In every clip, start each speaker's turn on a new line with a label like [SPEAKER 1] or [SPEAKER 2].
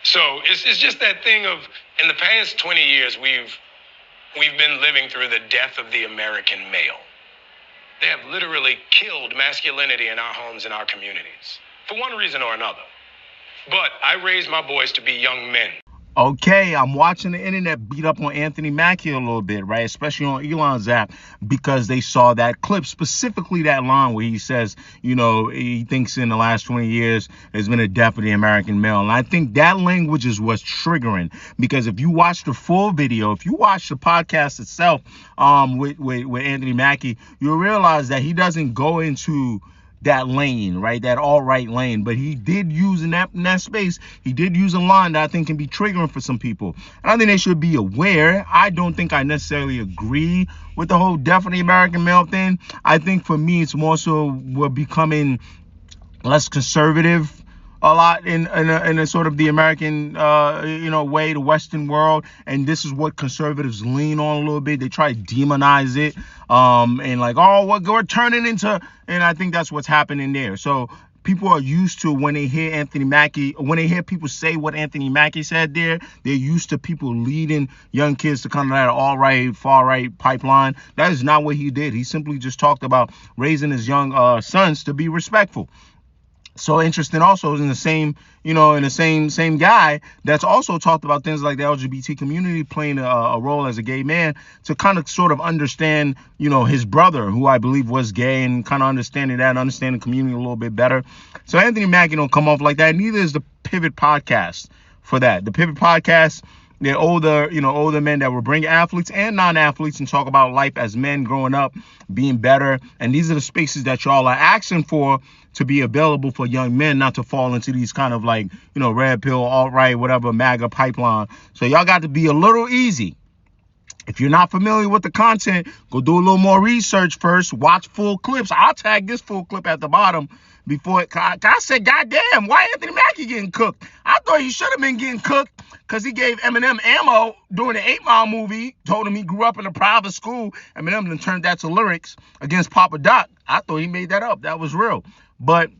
[SPEAKER 1] So it's just that thing of, in the past 20 years, we've been living through the death of the American male. They have literally killed masculinity in our homes and our communities for one reason or another. But I raised my boys to be young men.
[SPEAKER 2] Okay, I'm watching the internet beat up on Anthony Mackie a little bit, right? Especially on Elon's app, because they saw that clip, specifically that line where he says, you know, he thinks in the last 20 years there's been a death of the American male. And I think that language is what's triggering, because if you watch the full video, if you watch the podcast itself with Anthony Mackie, you'll realize that he doesn't go into that lane, right? That alt-right lane. But he did use in that space, he did use a line that I think can be triggering for some people. And I think they should be aware. I don't think I necessarily agree with the whole death of the American male thing. I think for me, it's more so we're becoming less conservative a lot in a sort of the American, way, the Western world. And this is what conservatives lean on a little bit. They try to demonize it and like, oh, we're turning into, and I think that's what's happening there. So people are used to, when they hear Anthony Mackie, when they hear people say what Anthony Mackie said there, they're used to people leading young kids to kind of that all-right, far-right pipeline. That is not what he did. He simply just talked about raising his young sons to be respectful. So interesting also is in the same, same guy that's also talked about things like the LGBT community playing a role as a gay man, to kind of sort of understand, his brother, who I believe was gay, and kind of understanding the community a little bit better. So Anthony Mackie don't come off like that. Neither is the Pivot podcast for that. The Pivot podcast, they're older men that will bring athletes and non-athletes and talk about life as men growing up, being better. And these are the spaces that y'all are asking for to be available for young men, not to fall into these kind of like, red pill, alt-right, whatever, MAGA pipeline. So y'all got to be a little easy. If you're not familiar with the content, go do a little more research first. Watch full clips. I'll tag this full clip at the bottom before I said, goddamn, why Anthony Mackie getting cooked? I thought he should have been getting cooked because he gave Eminem ammo during the 8 Mile movie, told him he grew up in a private school. Eminem then turned that to lyrics against Papa Doc. I thought he made that up. That was real. But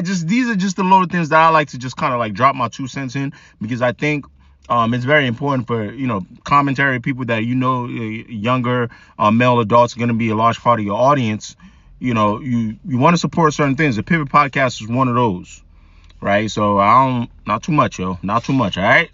[SPEAKER 2] these are just the little things that I like to just kind of like drop my 2 cents in, because I think it's very important for, commentary people that, younger male adults are going to be a large part of your audience. You want to support certain things. The Pivot podcast is one of those, right? So not too much, all right?